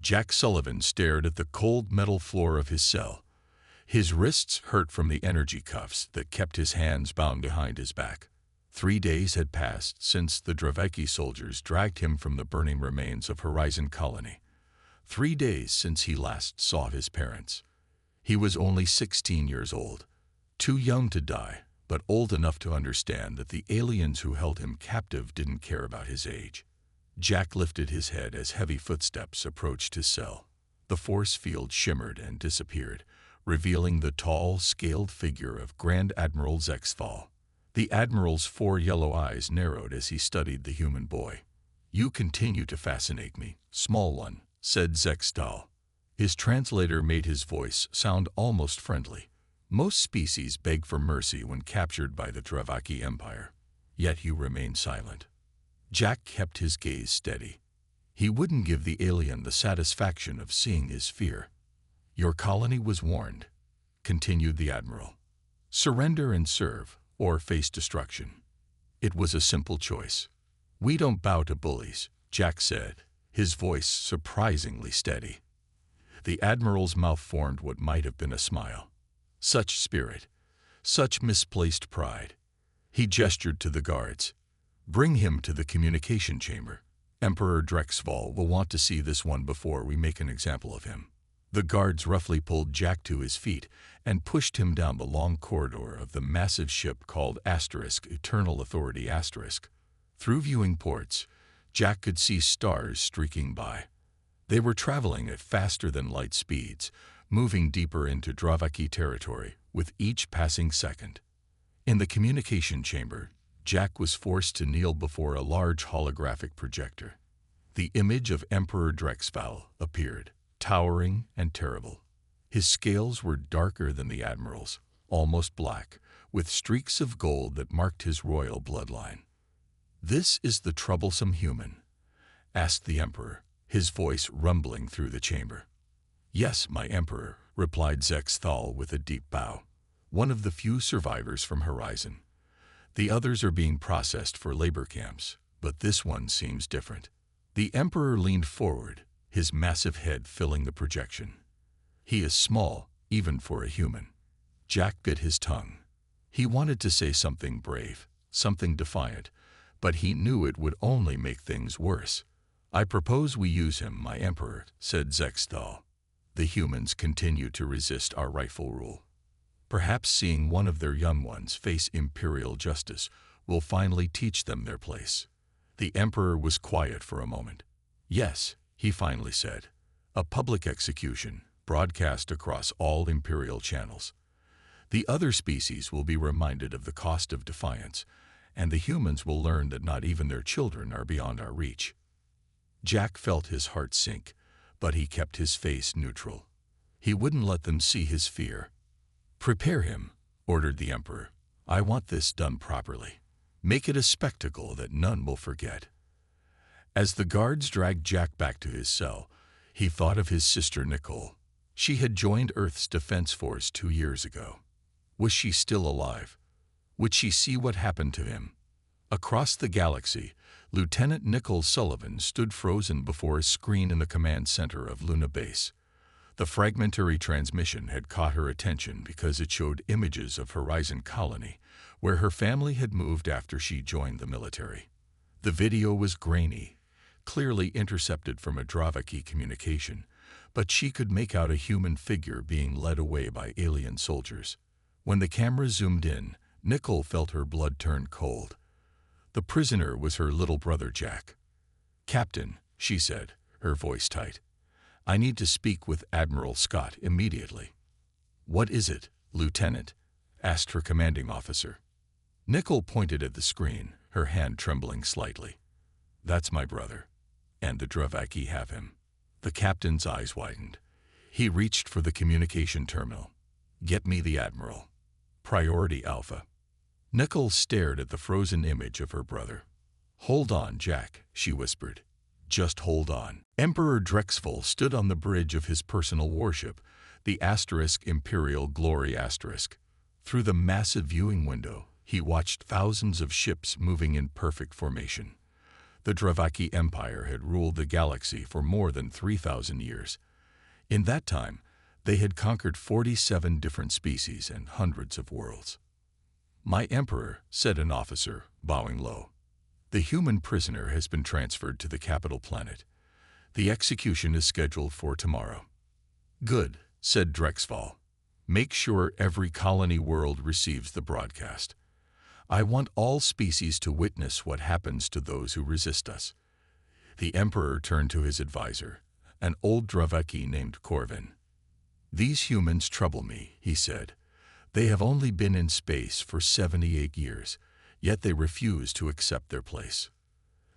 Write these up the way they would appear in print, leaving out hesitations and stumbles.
Jack Sullivan stared at the cold metal floor of his cell. His wrists hurt from the energy cuffs that kept his hands bound behind his back. 3 days had passed since the Dravaki soldiers dragged him from the burning remains of Horizon Colony. 3 days since he last saw his parents. He was only 16 years old, too young to die, but old enough to understand that the aliens who held him captive didn't care about his age. Jack lifted his head as heavy footsteps approached his cell. The force field shimmered and disappeared, revealing the tall, scaled figure of Grand Admiral Zexthal. The Admiral's 4 yellow eyes narrowed as he studied the human boy. "You continue to fascinate me, small one," said Zexthal. His translator made his voice sound almost friendly. "Most species beg for mercy when captured by the Dravaki Empire, yet you remain silent." Jack kept his gaze steady. He wouldn't give the alien the satisfaction of seeing his fear. "Your colony was warned," continued the Admiral. "Surrender and serve, or face destruction. It was a simple choice." "We don't bow to bullies," Jack said, his voice surprisingly steady. The Admiral's mouth formed what might have been a smile. Such spirit, such misplaced pride. He gestured to the guards. "Bring him to the communication chamber. Emperor Drexval will want to see this one before we make an example of him." The guards roughly pulled Jack to his feet and pushed him down the long corridor of the massive ship called Eternal Authority *. Through viewing ports, Jack could see stars streaking by. They were traveling at faster-than-light speeds, moving deeper into Dravaki territory with each passing second. In the communication chamber, Jack was forced to kneel before a large holographic projector. The image of Emperor Drexval appeared, towering and terrible. His scales were darker than the Admiral's, almost black, with streaks of gold that marked his royal bloodline. "This is the troublesome human?" asked the Emperor, his voice rumbling through the chamber. "Yes, my Emperor," replied Zexthal with a deep bow. "One of the few survivors from Horizon. The others are being processed for labor camps, but this one seems different." The Emperor leaned forward, his massive head filling the projection. "He is small, even for a human." Jack bit his tongue. He wanted to say something brave, something defiant, but he knew it would only make things worse. "I propose we use him, my Emperor," said Zexthal. "The humans continue to resist our rightful rule. Perhaps seeing one of their young ones face imperial justice will finally teach them their place." The Emperor was quiet for a moment. "Yes," he finally said. "A public execution, broadcast across all imperial channels. The other species will be reminded of the cost of defiance, and the humans will learn that not even their children are beyond our reach." Jack felt his heart sink, but he kept his face neutral. He wouldn't let them see his fear. "Prepare him," ordered the Emperor. "I want this done properly. Make it a spectacle that none will forget." As the guards dragged Jack back to his cell, he thought of his sister Nicole. She had joined Earth's Defense Force 2 years ago. Was she still alive? Would she see what happened to him? Across the galaxy, Lieutenant Nicole Sullivan stood frozen before a screen in the command center of Luna Base. The fragmentary transmission had caught her attention because it showed images of Horizon Colony, where her family had moved after she joined the military. The video was grainy, clearly intercepted from a Dravaki communication, but she could make out a human figure being led away by alien soldiers. When the camera zoomed in, Nicole felt her blood turn cold. The prisoner was her little brother Jack. "Captain," she said, her voice tight, "I need to speak with Admiral Scott immediately." "What is it, Lieutenant?" asked her commanding officer. Nicole pointed at the screen, her hand trembling slightly. "That's my brother, and the Dravaki have him." The captain's eyes widened. He reached for the communication terminal. "Get me the Admiral. Priority Alpha." Nicole stared at the frozen image of her brother. "Hold on, Jack," she whispered. "Just hold on." Emperor Drexval stood on the bridge of his personal warship, the Imperial Glory *. Through the massive viewing window, he watched thousands of ships moving in perfect formation. The Dravaki Empire had ruled the galaxy for more than 3,000 years. In that time, they had conquered 47 different species and hundreds of worlds. "My emperor," said an officer, bowing low. "The human prisoner has been transferred to the capital planet. The execution is scheduled for tomorrow." "Good," said Drexfall. "Make sure every colony world receives the broadcast. I want all species to witness what happens to those who resist us." The Emperor turned to his advisor, an old Dravaki named Corvin. "These humans trouble me," he said. "They have only been in space for 78 years, yet they refuse to accept their place."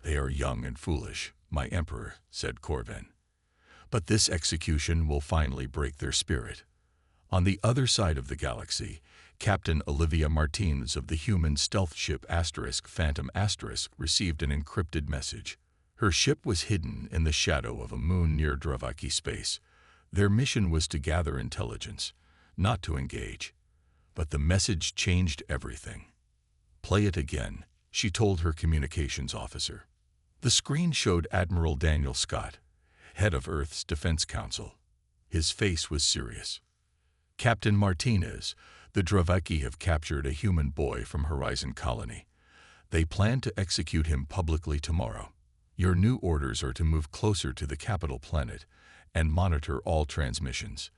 "They are young and foolish, my Emperor," said Corvin. "But this execution will finally break their spirit." On the other side of the galaxy, Captain Olivia Martins of the human stealth ship Phantom received an encrypted message. Her ship was hidden in the shadow of a moon near Dravaki space. Their mission was to gather intelligence, not to engage. But the message changed everything. "Play it again," she told her communications officer. The screen showed Admiral Daniel Scott, head of Earth's Defense Council. His face was serious. "Captain Martinez, the Dravaki have captured a human boy from Horizon Colony. They plan to execute him publicly tomorrow. Your new orders are to move closer to the capital planet and monitor all transmissions.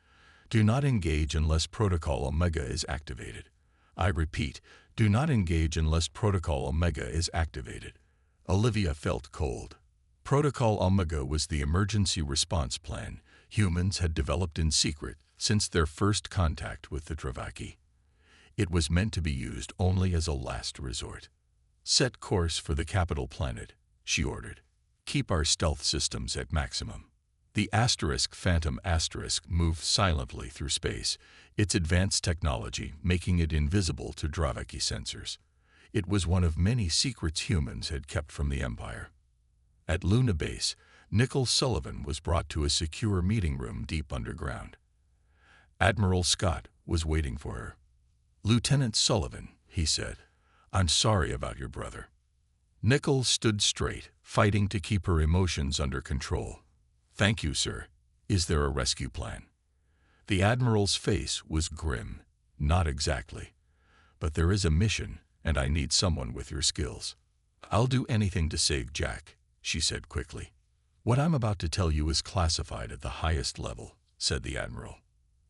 Do not engage unless Protocol Omega is activated. I repeat, do not engage unless Protocol Omega is activated." Olivia felt cold. Protocol Omega was the emergency response plan humans had developed in secret since their first contact with the Dravaki. It was meant to be used only as a last resort. "Set course for the capital planet," she ordered. "Keep our stealth systems at maximum." The Phantom moved silently through space, its advanced technology making it invisible to Dravaki sensors. It was one of many secrets humans had kept from the Empire. At Luna Base, Nicole Sullivan was brought to a secure meeting room deep underground. Admiral Scott was waiting for her. "Lieutenant Sullivan," he said, "I'm sorry about your brother." Nicole stood straight, fighting to keep her emotions under control. "Thank you, sir. Is there a rescue plan?" The Admiral's face was grim. "Not exactly. But there is a mission, and I need someone with your skills." "I'll do anything to save Jack," she said quickly. "What I'm about to tell you is classified at the highest level," said the Admiral.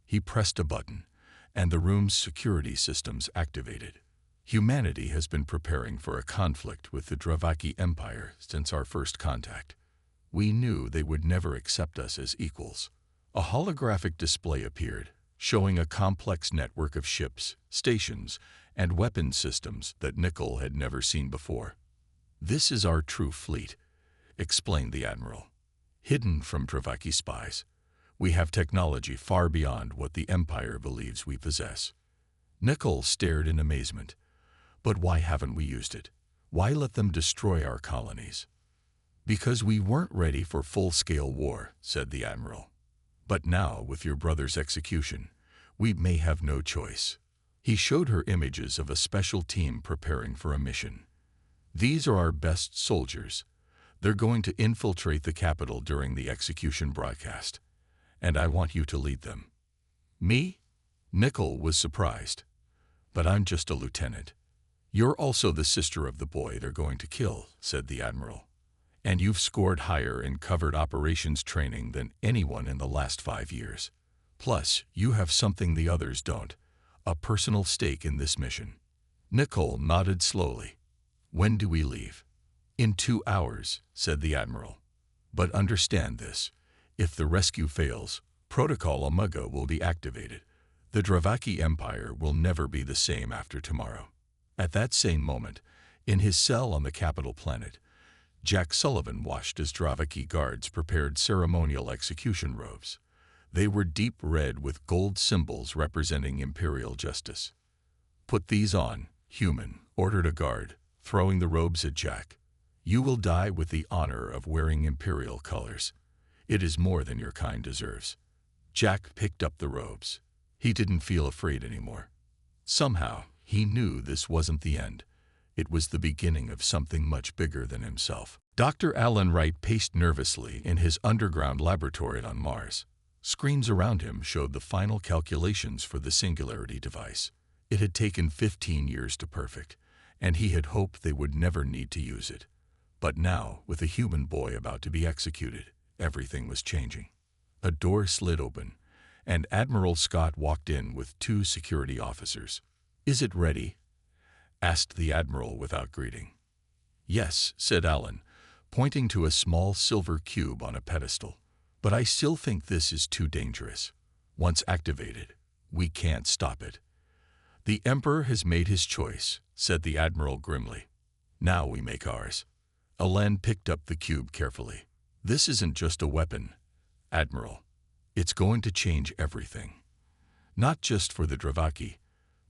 He pressed a button, and the room's security systems activated. "Humanity has been preparing for a conflict with the Dravaki Empire since our first contact. We knew they would never accept us as equals." A holographic display appeared, showing a complex network of ships, stations, and weapon systems that Nicole had never seen before. "This is our true fleet," explained the Admiral. "Hidden from Dravaki spies. We have technology far beyond what the Empire believes we possess." Nicole stared in amazement. "But why haven't we used it? Why let them destroy our colonies?" "Because we weren't ready for full-scale war," said the Admiral. "But now, with your brother's execution, we may have no choice." He showed her images of a special team preparing for a mission. "These are our best soldiers. They're going to infiltrate the capital during the execution broadcast, and I want you to lead them." "Me?" Nicole was surprised. "But I'm just a lieutenant." "You're also the sister of the boy they're going to kill," said the Admiral. "And you've scored higher in covert operations training than anyone in the last 5 years. Plus, you have something the others don't, a personal stake in this mission." Nicole nodded slowly. "When do we leave?" "In 2 hours," said the Admiral. "But understand this. If the rescue fails, Protocol Omega will be activated. The Dravaki Empire will never be the same after tomorrow." At that same moment, in his cell on the capital planet, Jack Sullivan watched as Dravaki guards prepared ceremonial execution robes. They were deep red with gold symbols representing imperial justice. "Put these on, human," ordered a guard, throwing the robes at Jack. "You will die with the honor of wearing imperial colors. It is more than your kind deserves." Jack picked up the robes. He didn't feel afraid anymore. Somehow, he knew this wasn't the end. It was the beginning of something much bigger than himself. Dr. Alan Wright paced nervously in his underground laboratory on Mars. Screens around him showed the final calculations for the Singularity device. It had taken 15 years to perfect, and he had hoped they would never need to use it. But now, with a human boy about to be executed, everything was changing. A door slid open, and Admiral Scott walked in with 2 security officers. "Is it ready?" asked the Admiral without greeting. "Yes," said Alan, pointing to a small silver cube on a pedestal. "But I still think this is too dangerous. Once activated, we can't stop it." "The Emperor has made his choice," said the Admiral grimly. "Now we make ours." Alan picked up the cube carefully. "This isn't just a weapon, Admiral. It's going to change everything. Not just for the Dravaki,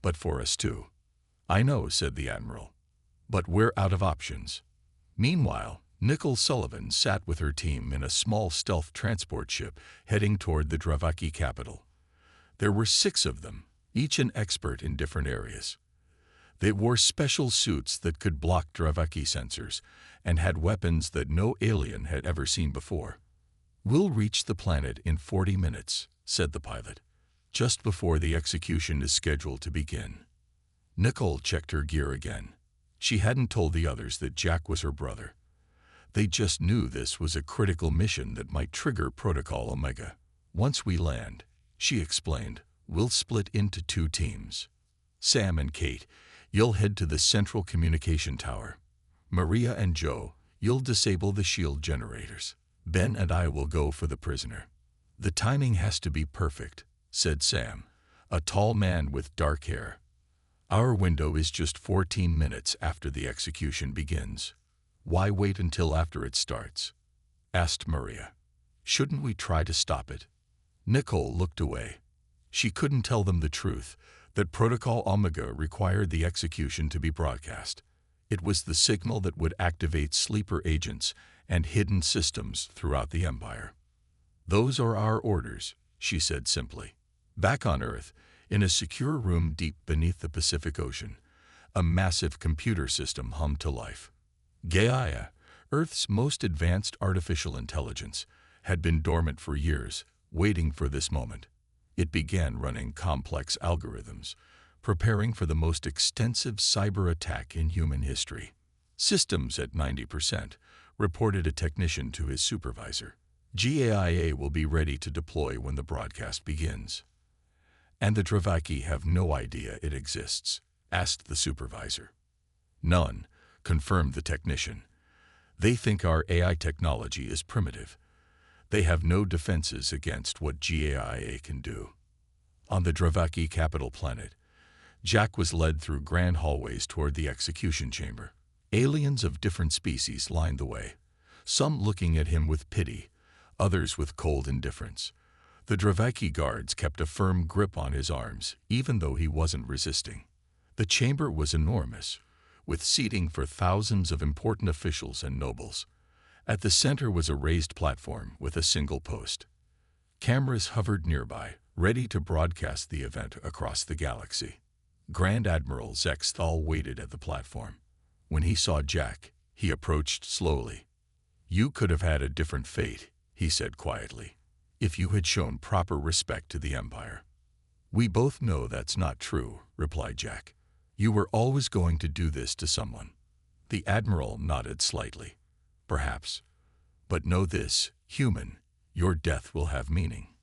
but for us too." "I know," said the Admiral. "But we're out of options." Meanwhile, Nicole Sullivan sat with her team in a small stealth transport ship heading toward the Dravaki capital. There were 6 of them, each an expert in different areas. They wore special suits that could block Dravaki sensors and had weapons that no alien had ever seen before. "We'll reach the planet in 40 minutes, said the pilot, just before the execution is scheduled to begin. Nicole checked her gear again. She hadn't told the others that Jack was her brother. They just knew this was a critical mission that might trigger Protocol Omega. "Once we land," she explained, "we'll split into 2 teams. Sam and Kate, you'll head to the central communication tower. Maria and Joe, you'll disable the shield generators. Ben and I will go for the prisoner." "The timing has to be perfect," said Sam, a tall man with dark hair. "Our window is just 14 minutes after the execution begins." "Why wait until after it starts?" asked Maria. "Shouldn't we try to stop it?" Nicole looked away. She couldn't tell them the truth, that Protocol Omega required the execution to be broadcast. It was the signal that would activate sleeper agents and hidden systems throughout the Empire. "Those are our orders," she said simply. Back on Earth, in a secure room deep beneath the Pacific Ocean, a massive computer system hummed to life. Gaia, Earth's most advanced artificial intelligence, had been dormant for years, waiting for this moment. It began running complex algorithms, preparing for the most extensive cyber attack in human history. "Systems at 90%, reported a technician to his supervisor. "GAIA will be ready to deploy when the broadcast begins." "And the Dravaki have no idea it exists?" asked the supervisor. "None," confirmed the technician. "They think our AI technology is primitive. They have no defenses against what GAIA can do." On the Dravaki capital planet, Jack was led through grand hallways toward the execution chamber. Aliens of different species lined the way, some looking at him with pity, others with cold indifference. The Dravaki guards kept a firm grip on his arms, even though he wasn't resisting. The chamber was enormous, with seating for thousands of important officials and nobles. At the center was a raised platform with a single post. Cameras hovered nearby, ready to broadcast the event across the galaxy. Grand Admiral Zexthal waited at the platform. When he saw Jack, he approached slowly. "You could have had a different fate," he said quietly, "if you had shown proper respect to the Empire." "We both know that's not true," replied Jack. "You were always going to do this to someone." The Admiral nodded slightly. "Perhaps. But know this, human, your death will have meaning.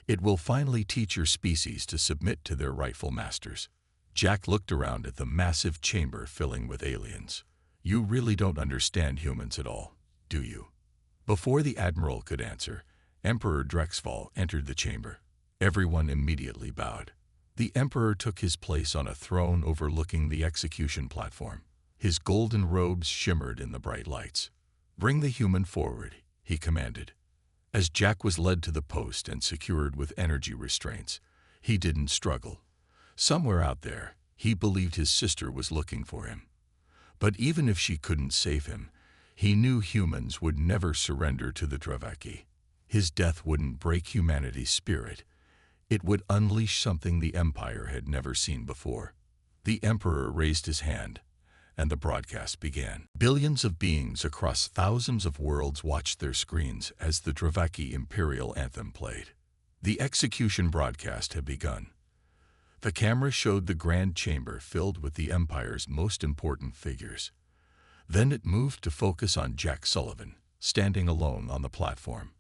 It will finally teach your species to submit to their rightful masters." Jack looked around at the massive chamber filling with aliens. "You really don't understand humans at all, do you?" Before the Admiral could answer, Emperor Drexval entered the chamber. Everyone immediately bowed. The Emperor took his place on a throne overlooking the execution platform. His golden robes shimmered in the bright lights. "Bring the human forward," he commanded. As Jack was led to the post and secured with energy restraints, he didn't struggle. Somewhere out there, he believed his sister was looking for him. But even if she couldn't save him, he knew humans would never surrender to the Dravaki. His death wouldn't break humanity's spirit. It would unleash something the Empire had never seen before. The Emperor raised his hand. and the broadcast began. Billions of beings across thousands of worlds watched their screens as the Dravaki Imperial Anthem played. The execution broadcast had begun. The camera showed the grand chamber filled with the Empire's most important figures. Then it moved to focus on Jack Sullivan, standing alone on the platform.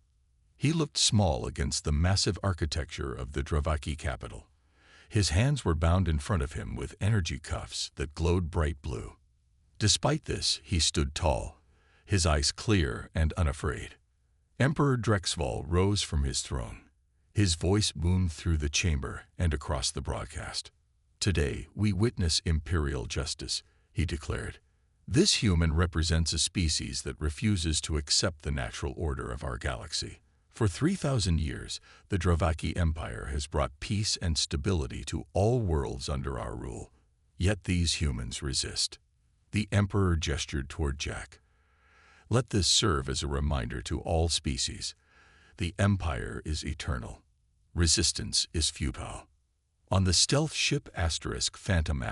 He looked small against the massive architecture of the Dravaki capital. His hands were bound in front of him with energy cuffs that glowed bright blue. Despite this, he stood tall, his eyes clear and unafraid. Emperor Drexval rose from his throne. His voice boomed through the chamber and across the broadcast. "Today, we witness imperial justice," he declared. "This human represents a species that refuses to accept the natural order of our galaxy. For 3,000 years, the Dravaki Empire has brought peace and stability to all worlds under our rule. Yet these humans resist." The Emperor gestured toward Jack. "Let this serve as a reminder to all species. The Empire is eternal. Resistance is futile." On the stealth ship Phantom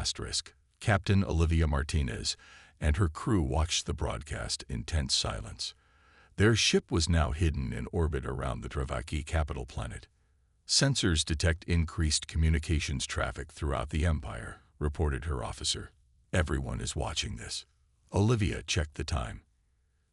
Captain Olivia Martinez and her crew watched the broadcast in tense silence. Their ship was now hidden in orbit around the Dravaki capital planet. "Sensors detect increased communications traffic throughout the Empire," reported her officer. "Everyone is watching this." Olivia checked the time.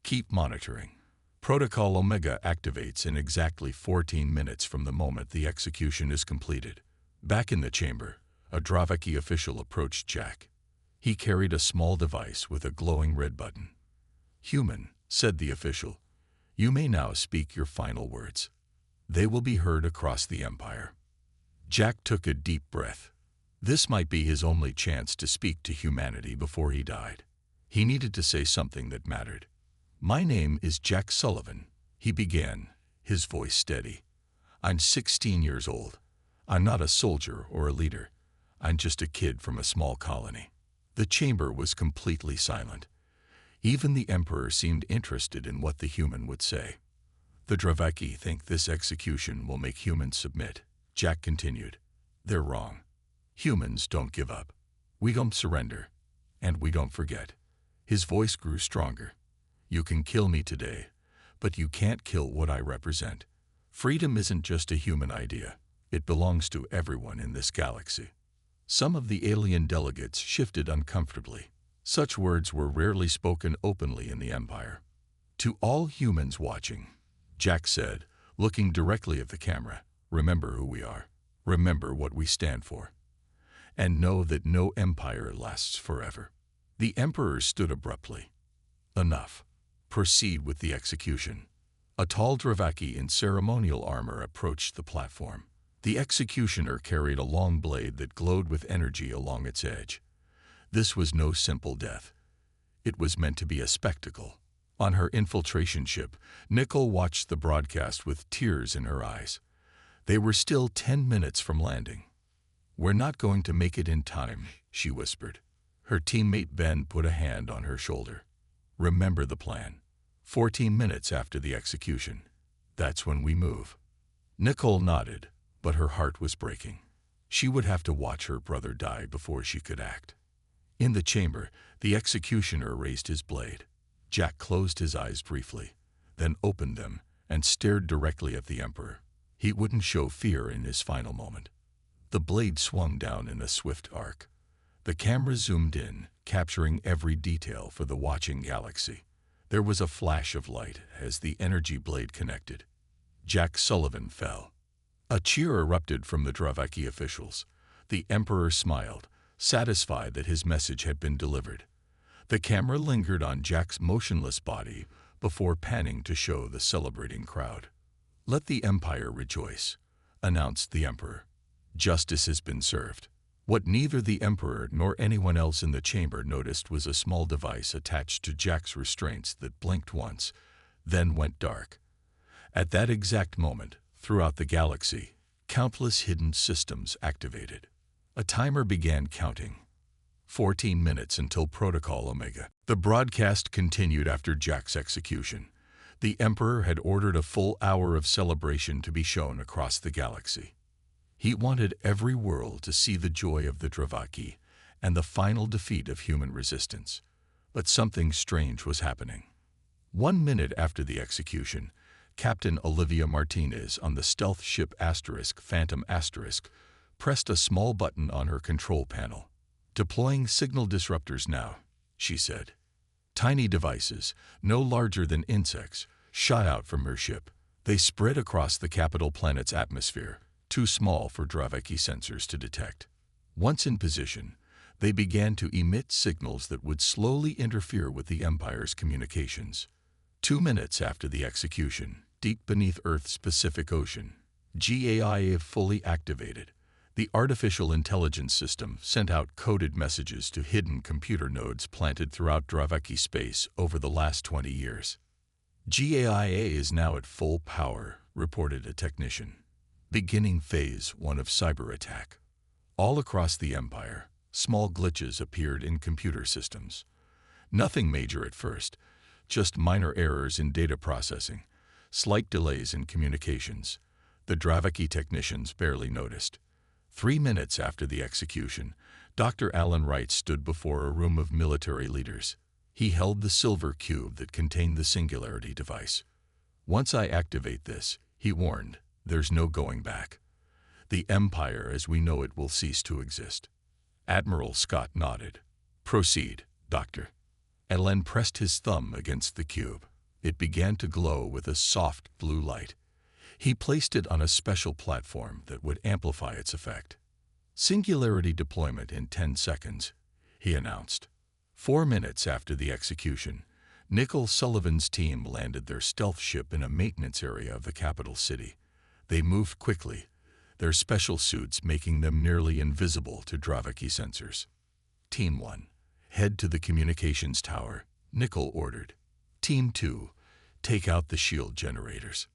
"Keep monitoring. Protocol Omega activates in exactly 14 minutes from the moment the execution is completed." Back in the chamber, a Dravaki official approached Jack. He carried a small device with a glowing red button. "Human," said the official, "you may now speak your final words. They will be heard across the Empire." Jack took a deep breath. This might be his only chance to speak to humanity before he died. He needed to say something that mattered. "My name is Jack Sullivan," he began, his voice steady. "I'm 16 years old. I'm not a soldier or a leader. I'm just a kid from a small colony." The chamber was completely silent. Even the Emperor seemed interested in what the human would say. "The Dravaki think this execution will make humans submit," Jack continued. "They're wrong. Humans don't give up. We don't surrender. And we don't forget." His voice grew stronger. "You can kill me today, but you can't kill what I represent. Freedom isn't just a human idea. It belongs to everyone in this galaxy." Some of the alien delegates shifted uncomfortably. Such words were rarely spoken openly in the Empire. "To all humans watching," Jack said, looking directly at the camera, "remember who we are. Remember what we stand for. And know that no empire lasts forever." The Emperor stood abruptly. "Enough. Proceed with the execution." A tall Dravaki in ceremonial armor approached the platform. The executioner carried a long blade that glowed with energy along its edge. This was no simple death. It was meant to be a spectacle. On her infiltration ship, Nicole watched the broadcast with tears in her eyes. They were still 10 minutes from landing. "We're not going to make it in time," she whispered. Her teammate Ben put a hand on her shoulder. "Remember the plan. 14 minutes after the execution. That's when we move." Nicole nodded, but her heart was breaking. She would have to watch her brother die before she could act. In the chamber, the executioner raised his blade. Jack closed his eyes briefly, then opened them and stared directly at the Emperor. He wouldn't show fear in his final moment. The blade swung down in a swift arc. The camera zoomed in, capturing every detail for the watching galaxy. There was a flash of light as the energy blade connected. Jack Sullivan fell. A cheer erupted from the Dravaki officials. The Emperor smiled, satisfied that his message had been delivered. The camera lingered on Jack's motionless body before panning to show the celebrating crowd. "Let the Empire rejoice," announced the Emperor. "Justice has been served." What neither the Emperor nor anyone else in the chamber noticed was a small device attached to Jack's restraints that blinked once, then went dark. At that exact moment, throughout the galaxy, countless hidden systems activated. A timer began counting. 14 minutes until Protocol Omega. The broadcast continued after Jack's execution. The Emperor had ordered a full hour of celebration to be shown across the galaxy. He wanted every world to see the joy of the Dravaki and the final defeat of human resistance. But something strange was happening. 1 minute after the execution, Captain Olivia Martinez on the stealth ship Phantom pressed a small button on her control panel. "Deploying signal disruptors now," she said. Tiny devices, no larger than insects, shot out from her ship. They spread across the capital planet's atmosphere, too small for Draveki sensors to detect. Once in position, they began to emit signals that would slowly interfere with the Empire's communications. 2 minutes after the execution, deep beneath Earth's Pacific Ocean, GAIA fully activated. The artificial intelligence system sent out coded messages to hidden computer nodes planted throughout Draveki space over the last 20 years. "GAIA is now at full power," reported a technician. "Beginning phase 1 of cyber attack." All across the Empire, small glitches appeared in computer systems. Nothing major at first, just minor errors in data processing, slight delays in communications. The Draveki technicians barely noticed. 3 minutes after the execution, Dr. Alan Wright stood before a room of military leaders. He held the silver cube that contained the Singularity device. "Once I activate this," he warned, "there's no going back. The Empire as we know it will cease to exist." Admiral Scott nodded. "Proceed, Doctor." Alan pressed his thumb against the cube. It began to glow with a soft blue light. He placed it on a special platform that would amplify its effect. "Singularity deployment in 10 seconds, he announced. 4 minutes after the execution, Nicole Sullivan's team landed their stealth ship in a maintenance area of the capital city. They moved quickly, their special suits making them nearly invisible to Draveki sensors. "Team 1, head to the communications tower," Nicole ordered. "Team 2, take out the shield generators.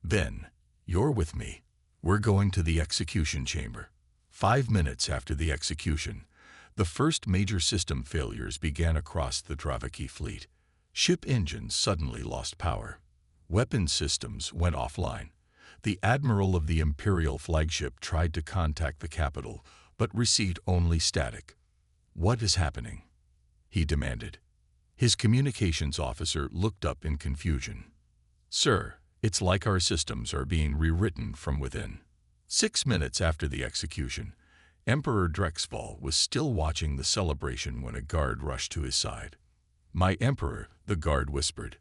Ben, you're with me. We're going to the execution chamber." 5 minutes after the execution, the first major system failures began across the Draveki fleet. Ship engines suddenly lost power. Weapon systems went offline. The admiral of the Imperial flagship tried to contact the capital, but received only static. "What is happening?" he demanded. His communications officer looked up in confusion. "Sir, it's like our systems are being rewritten from within." 6 minutes after the execution, Emperor Drexval was still watching the celebration when a guard rushed to his side. "My Emperor," the guard whispered,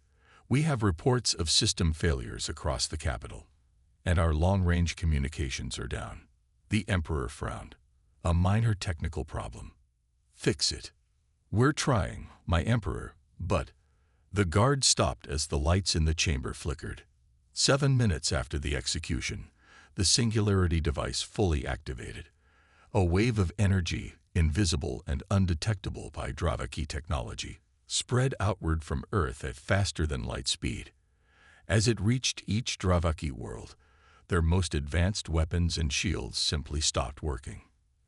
"we have reports of system failures across the capital, and our long-range communications are down." The Emperor frowned. "A minor technical problem. Fix it." "We're trying, my Emperor, but—" The guard stopped as the lights in the chamber flickered. 7 minutes after the execution, the Singularity device fully activated. A wave of energy, invisible and undetectable by Draveki technology, spread outward from Earth at faster-than-light speed. As it reached each Draveki world, their most advanced weapons and shields simply stopped working.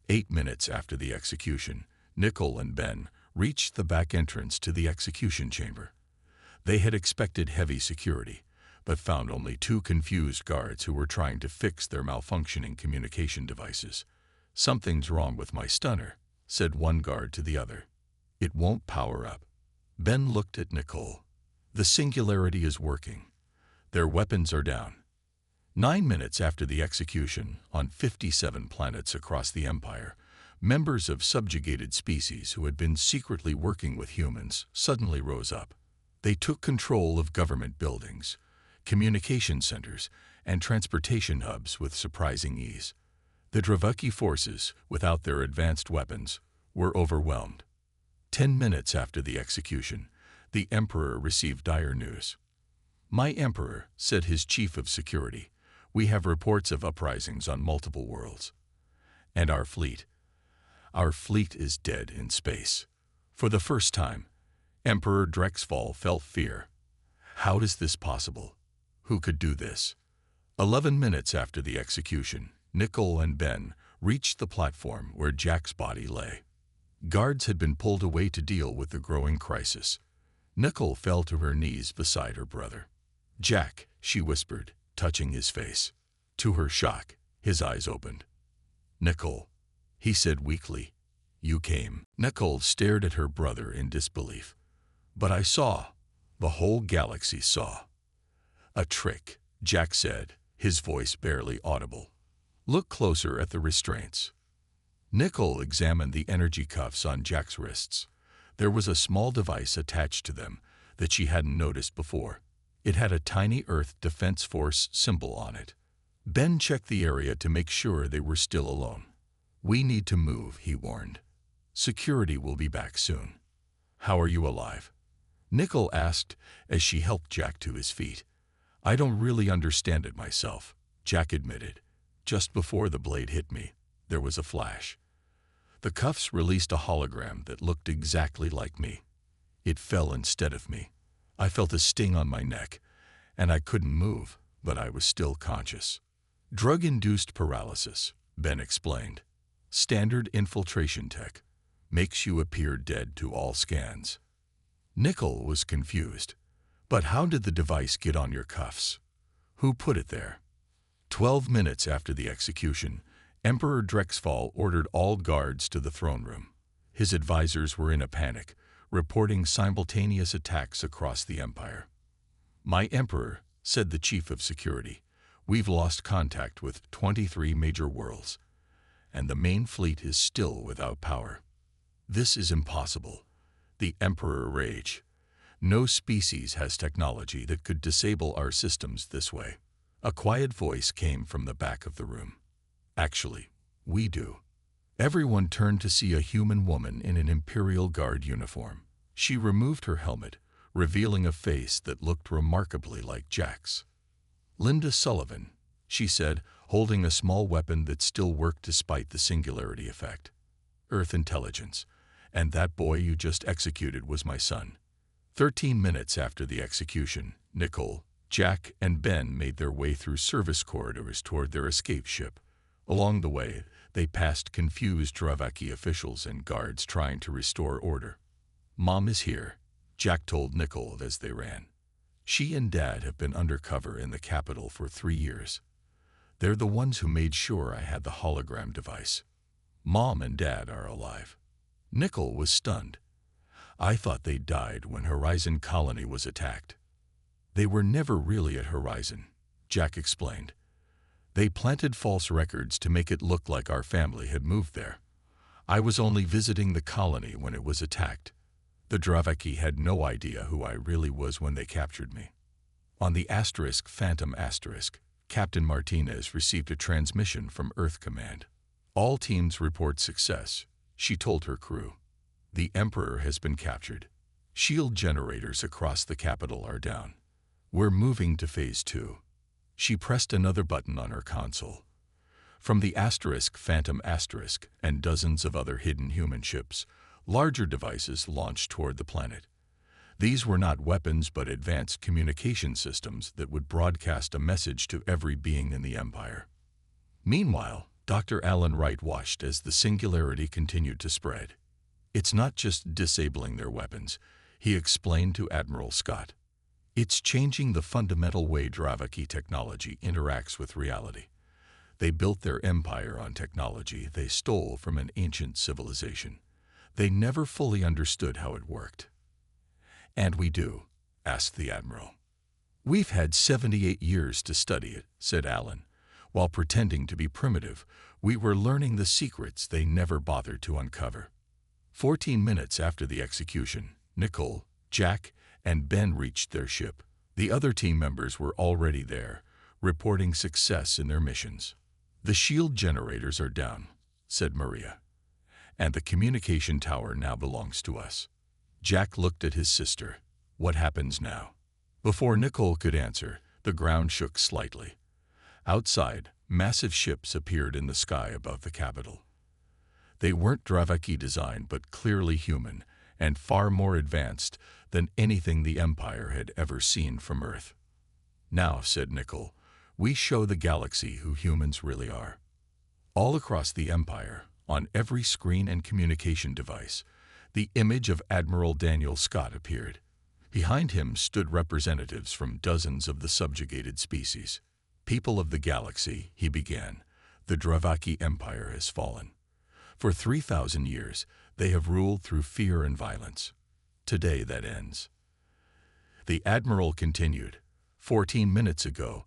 8 minutes after the execution, Nicole and Ben reached the back entrance to the execution chamber. They had expected heavy security, but found only 2 confused guards who were trying to fix their malfunctioning communication devices. "Something's wrong with my stunner," said one guard to the other. "It won't power up." Ben looked at Nicole. "The Singularity is working. Their weapons are down." 9 minutes after the execution, on 57 planets across the Empire, members of subjugated species who had been secretly working with humans suddenly rose up. They took control of government buildings, communication centers, and transportation hubs with surprising ease. The Draveki forces, without their advanced weapons, were overwhelmed. 10 minutes after the execution, the Emperor received dire news. "My Emperor," said his chief of security, "we have reports of uprisings on multiple worlds. And our fleet is dead in space." For the first time, Emperor Drexval felt fear. How is this possible? Who could do this? 11 minutes after the execution, Nicole and Ben reached the platform where Jack's body lay. Guards had been pulled away to deal with the growing crisis. Nicole fell to her knees beside her brother. "Jack," she whispered, touching his face. To her shock, his eyes opened. "Nicole," he said weakly, You came. Nicole stared at her brother in disbelief. But I saw. The whole galaxy saw. A trick, Jack said, his voice barely audible. Look closer at the restraints. Nicole examined the energy cuffs on Jack's wrists. There was a small device attached to them that she hadn't noticed before. It had a tiny Earth Defense Force symbol on it. Ben checked the area to make sure they were still alone. We need to move, he warned. Security will be back soon. How are you alive? Nicole asked as she helped Jack to his feet. I don't really understand it myself, Jack admitted. Just before the blade hit me, there was a flash. The cuffs released a hologram that looked exactly like me. It fell instead of me. I felt a sting on my neck, and I couldn't move, but I was still conscious. Drug-induced paralysis, Ben explained. Standard infiltration tech. Makes you appear dead to all scans. Nicole was confused. But how did the device get on your cuffs? Who put it there? 12 minutes after the execution, Emperor Drexfall ordered all guards to the throne room. His advisors were in a panic, reporting simultaneous attacks across the Empire. My Emperor, said the chief of security, we've lost contact with 23 major worlds, and the main fleet is still without power. This is impossible. The Emperor raged. No species has technology that could disable our systems this way. A quiet voice came from the back of the room. Actually, we do. Everyone turned to see a human woman in an Imperial Guard uniform. She removed her helmet, revealing a face that looked remarkably like Jack's. Linda Sullivan, she said, holding a small weapon that still worked despite the singularity effect. Earth intelligence. And that boy you just executed was my son. 13 minutes after the execution, Nicole, Jack, and Ben made their way through service corridors toward their escape ship. Along the way, they passed confused Dravaki officials and guards trying to restore order. Mom is here, Jack told Nicole as they ran. She and Dad have been undercover in the capital for 3 years. They're the ones who made sure I had the hologram device. Mom and Dad are alive. Nicole was stunned. I thought they died when Horizon Colony was attacked. They were never really at Horizon, Jack explained. They planted false records to make it look like our family had moved there. I was only visiting the colony when it was attacked. The Dravaki had no idea who I really was when they captured me. On the Phantom Captain Martinez received a transmission from Earth Command. All teams report success, she told her crew. The Emperor has been captured. Shield generators across the capital are down. We're moving to Phase 2. She pressed another button on her console. From the Phantom and dozens of other hidden human ships, larger devices launched toward the planet. These were not weapons but advanced communication systems that would broadcast a message to every being in the Empire. Meanwhile, Dr. Alan Wright watched as the singularity continued to spread. It's not just disabling their weapons, he explained to Admiral Scott. It's changing the fundamental way Dravaki technology interacts with reality. They built their empire on technology they stole from an ancient civilization. They never fully understood how it worked. And we do, asked the Admiral. We've had 78 years to study it, said Alan. While pretending to be primitive, we were learning the secrets they never bothered to uncover. 14 minutes after the execution, Nicole, Jack, and Ben reached their ship. The other team members were already there, reporting success in their missions. The shield generators are down, said Maria. And the communication tower now belongs to us. Jack looked at his sister. What happens now? Before Nicole could answer, the ground shook slightly. Outside, massive ships appeared in the sky above the capital. They weren't Dravaki designed but clearly human and far more advanced than anything the Empire had ever seen from Earth. Now, said Nicole, we show the galaxy who humans really are. All across the Empire, on every screen and communication device, the image of Admiral Daniel Scott appeared. Behind him stood representatives from dozens of the subjugated species. People of the galaxy, he began, the Dravaki Empire has fallen. For 3,000 years, they have ruled through fear and violence. Today that ends. The Admiral continued. 14 minutes ago,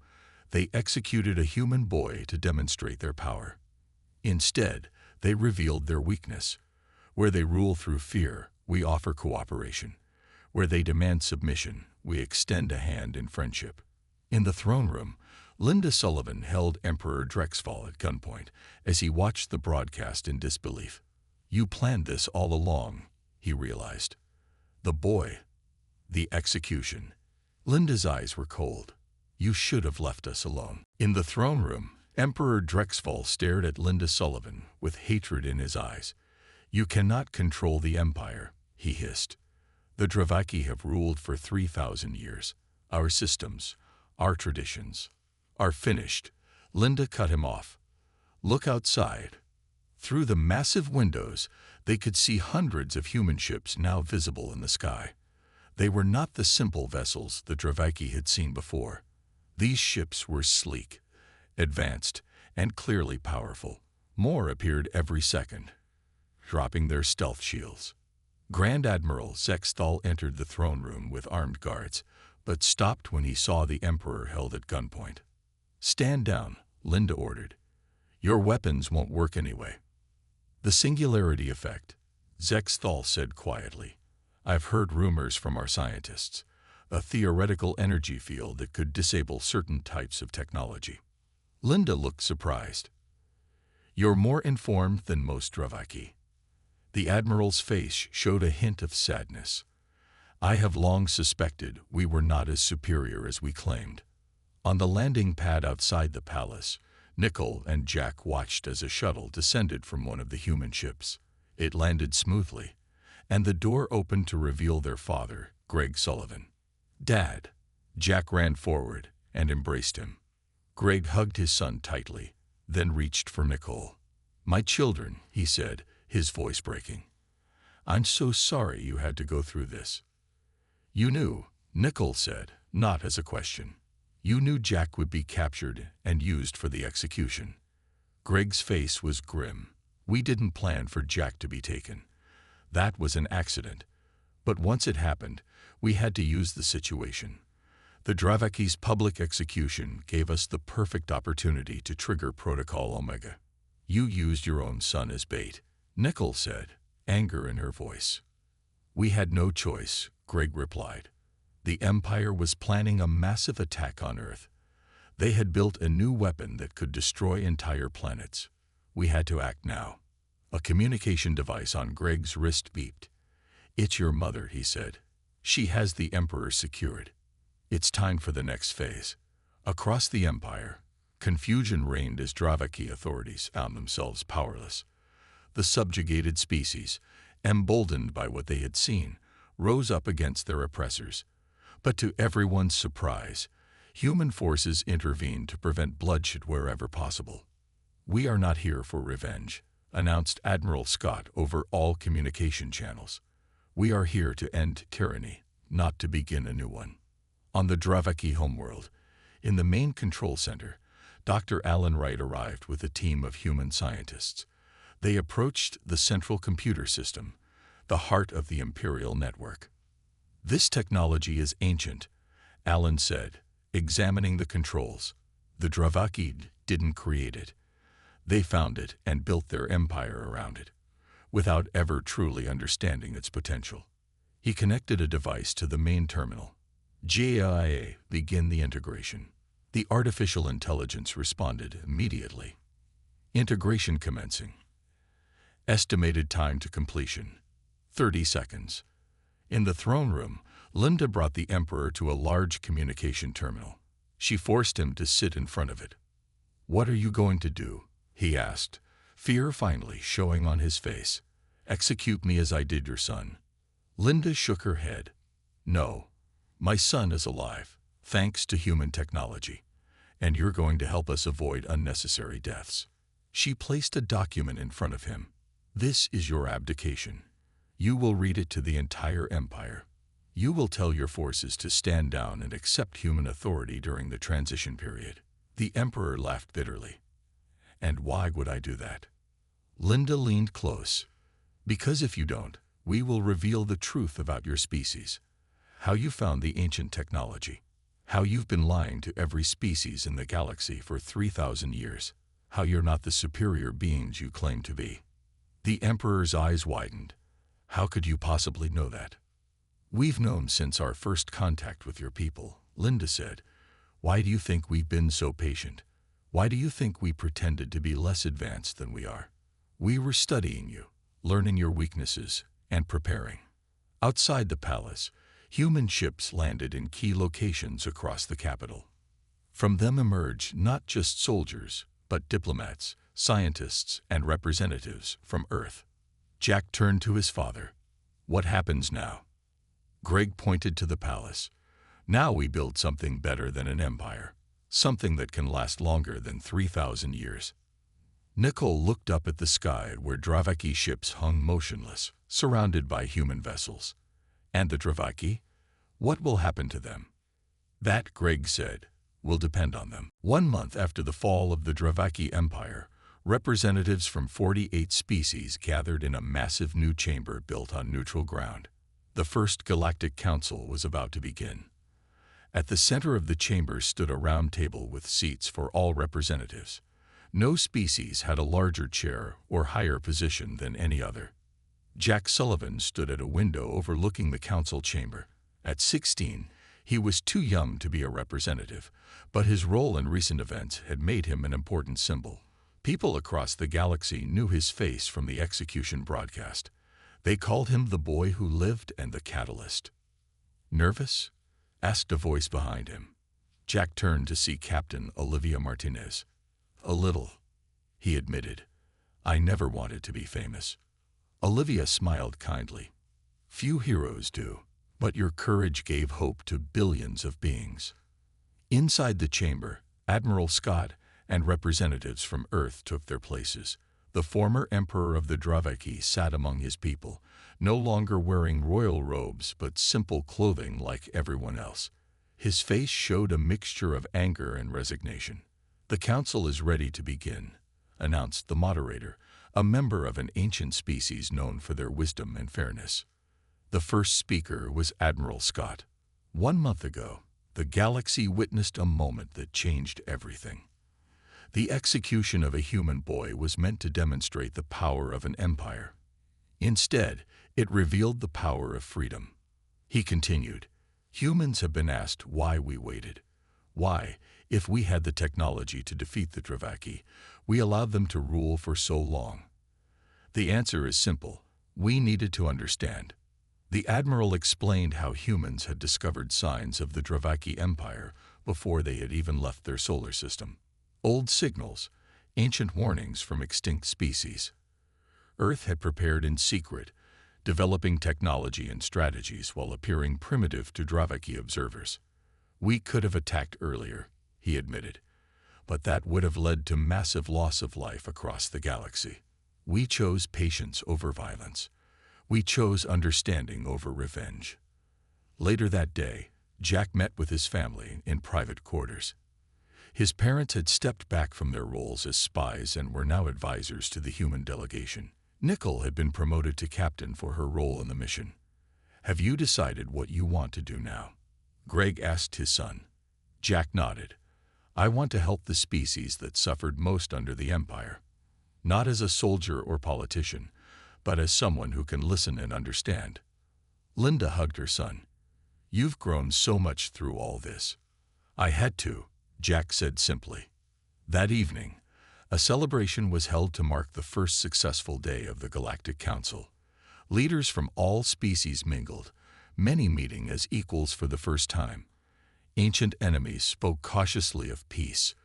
they executed a human boy to demonstrate their power. Instead, they revealed their weakness. Where they rule through fear, we offer cooperation. Where they demand submission, we extend a hand in friendship. In the throne room, Linda Sullivan held Emperor Drexfall at gunpoint as he watched the broadcast in disbelief. "You planned this all along," he realized. "The boy, the execution." Linda's eyes were cold. "You should have left us alone." In the throne room, Emperor Drexfall stared at Linda Sullivan with hatred in his eyes. "You cannot control the Empire," he hissed. "The Dravaki have ruled for 3,000 years. Our systems, our traditions, are finished." Linda cut him off. "Look outside." Through the massive windows, they could see hundreds of human ships now visible in the sky. They were not the simple vessels the Dravaki had seen before. These ships were sleek, advanced, and clearly powerful. More appeared every second, dropping their stealth shields. Grand Admiral Zexthal entered the throne room with armed guards, but stopped when he saw the Emperor held at gunpoint. "Stand down," Linda ordered. "Your weapons won't work anyway." "The singularity effect," Zexthal said quietly. "I've heard rumors from our scientists. A theoretical energy field that could disable certain types of technology." Linda looked surprised. "You're more informed than most Dravaki." The Admiral's face showed a hint of sadness. "I have long suspected we were not as superior as we claimed." On the landing pad outside the palace, Nickel and Jack watched as a shuttle descended from one of the human ships. It landed smoothly, and the door opened to reveal their father, Greg Sullivan. "Dad!" Jack ran forward and embraced him. Greg hugged his son tightly, then reached for Nicole. "My children," he said, his voice breaking. "I'm so sorry you had to go through this." "You knew," Nicole said, not as a question. "You knew Jack would be captured and used for the execution." Greg's face was grim. "We didn't plan for Jack to be taken. That was an accident. But once it happened, we had to use the situation. The Dravaki's public execution gave us the perfect opportunity to trigger Protocol Omega." "You used your own son as bait," Nicole said, anger in her voice. "We had no choice," Greg replied. "The Empire was planning a massive attack on Earth. They had built a new weapon that could destroy entire planets. We had to act now." A communication device on Greg's wrist beeped. "It's your mother," he said. "She has the Emperor secured. It's time for the next phase." Across the Empire, confusion reigned as Dravaki authorities found themselves powerless. The subjugated species, emboldened by what they had seen, rose up against their oppressors. But to everyone's surprise, human forces intervened to prevent bloodshed wherever possible. "We are not here for revenge," announced Admiral Scott over all communication channels. "We are here to end tyranny, not to begin a new one." On the Dravaki homeworld, in the main control center, Dr. Alan Wright arrived with a team of human scientists. They approached the central computer system, the heart of the Imperial network. "This technology is ancient," Alan said, examining the controls. "The Dravaki didn't create it. They found it and built their empire around it, without ever truly understanding its potential." He connected a device to the main terminal. "GAIA, begin the integration." The artificial intelligence responded immediately. "Integration commencing. Estimated time to completion, 30 seconds. In the throne room, Linda brought the Emperor to a large communication terminal. She forced him to sit in front of it. "What are you going to do?" he asked, fear finally showing on his face. "Execute me as I did your son." Linda shook her head. "No, my son is alive, thanks to human technology, and you're going to help us avoid unnecessary deaths." She placed a document in front of him. "This is your abdication. You will read it to the entire Empire. You will tell your forces to stand down and accept human authority during the transition period." The Emperor laughed bitterly. "And why would I do that?" Linda leaned close. Because if you don't, we will reveal the truth about your species. How you found the ancient technology. How you've been lying to every species in the galaxy for 3,000 years. How you're not the superior beings you claim to be. The Emperor's eyes widened. How could you possibly know that? We've known since our first contact with your people, Linda said. Why do you think we've been so patient? Why do you think we pretended to be less advanced than we are? We were studying you, learning your weaknesses, and preparing. Outside the palace, human ships landed in key locations across the capital. From them emerged not just soldiers, but diplomats, scientists, and representatives from Earth. Jack turned to his father. What happens now? Greg pointed to the palace. Now we build something better than an empire, something that can last longer than 3,000 years. Nicole looked up at the sky where Dravaki ships hung motionless, surrounded by human vessels. And the Dravaki? What will happen to them? That, Greg said, will depend on them. 1 month after the fall of the Dravaki Empire, representatives from 48 species gathered in a massive new chamber built on neutral ground. The first Galactic Council was about to begin. At the center of the chamber stood a round table with seats for all representatives. No species had a larger chair or higher position than any other. Jack Sullivan stood at a window overlooking the council chamber. At 16, he was too young to be a representative, but his role in recent events had made him an important symbol. People across the galaxy knew his face from the execution broadcast. They called him the boy who lived and the catalyst. Nervous? Asked a voice behind him. Jack turned to see Captain Olivia Martinez. A little, he admitted. I never wanted to be famous. Olivia smiled kindly. Few heroes do, but your courage gave hope to billions of beings. Inside the chamber, Admiral Scott and representatives from Earth took their places. The former Emperor of the Dravaki sat among his people, no longer wearing royal robes but simple clothing like everyone else. His face showed a mixture of anger and resignation. The council is ready to begin, announced the moderator, a member of an ancient species known for their wisdom and fairness. The first speaker was Admiral Scott. 1 month ago, the galaxy witnessed a moment that changed everything. The execution of a human boy was meant to demonstrate the power of an empire. Instead, it revealed the power of freedom. He continued, humans have been asked why we waited. Why, if we had the technology to defeat the Dravaki, we allowed them to rule for so long. The answer is simple. We needed to understand. The Admiral explained how humans had discovered signs of the Dravaki Empire before they had even left their solar system. Old signals, ancient warnings from extinct species. Earth had prepared in secret, developing technology and strategies while appearing primitive to Dravaki observers. We could have attacked earlier, he admitted, but that would have led to massive loss of life across the galaxy. We chose patience over violence. We chose understanding over revenge. Later that day, Jack met with his family in private quarters. His parents had stepped back from their roles as spies and were now advisors to the human delegation. Nicole had been promoted to captain for her role in the mission. Have you decided what you want to do now? Greg asked his son. Jack nodded. I want to help the species that suffered most under the Empire. Not as a soldier or politician, but as someone who can listen and understand. Linda hugged her son. You've grown so much through all this. I had to, Jack said simply. That evening, a celebration was held to mark the first successful day of the Galactic Council. Leaders from all species mingled, many meeting as equals for the first time. Ancient enemies spoke cautiously of peace.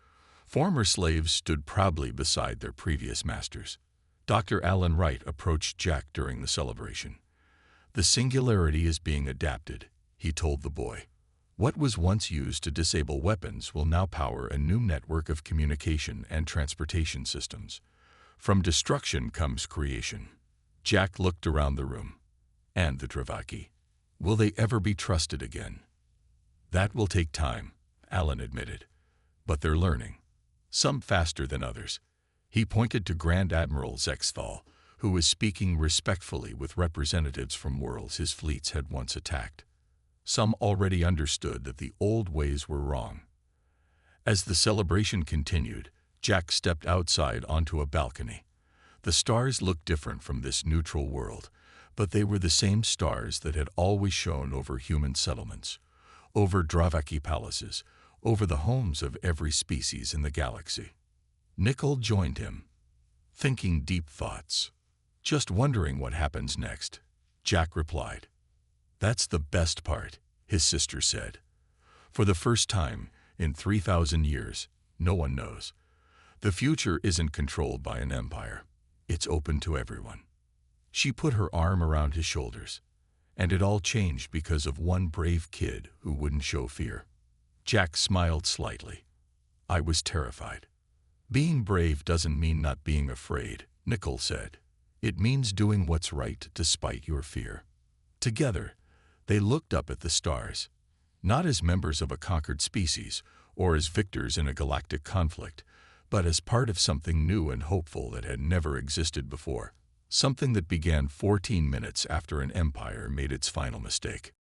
Former slaves stood proudly beside their previous masters. Dr. Alan Wright approached Jack during the celebration. The singularity is being adapted, he told the boy. What was once used to disable weapons will now power a new network of communication and transportation systems. From destruction comes creation. Jack looked around the room. And the Dravaki. Will they ever be trusted again? That will take time, Alan admitted. But they're learning. Some faster than others. He pointed to Grand Admiral Zexthal, who was speaking respectfully with representatives from worlds his fleets had once attacked. Some already understood that the old ways were wrong. As the celebration continued, Jack stepped outside onto a balcony. The stars looked different from this neutral world, but they were the same stars that had always shone over human settlements, over Dravaki palaces, over the homes of every species in the galaxy. Nickel joined him, thinking deep thoughts. "Just wondering what happens next," Jack replied. "That's the best part," his sister said. "For the first time in 3,000 years, no one knows. The future isn't controlled by an empire. It's open to everyone." She put her arm around his shoulders, and it all changed because of one brave kid who wouldn't show fear. Jack smiled slightly. "I was terrified." "Being brave doesn't mean not being afraid," Nickel said. "It means doing what's right despite your fear." Together, they looked up at the stars, not as members of a conquered species or as victors in a galactic conflict, but as part of something new and hopeful that had never existed before, something that began 14 minutes after an empire made its final mistake.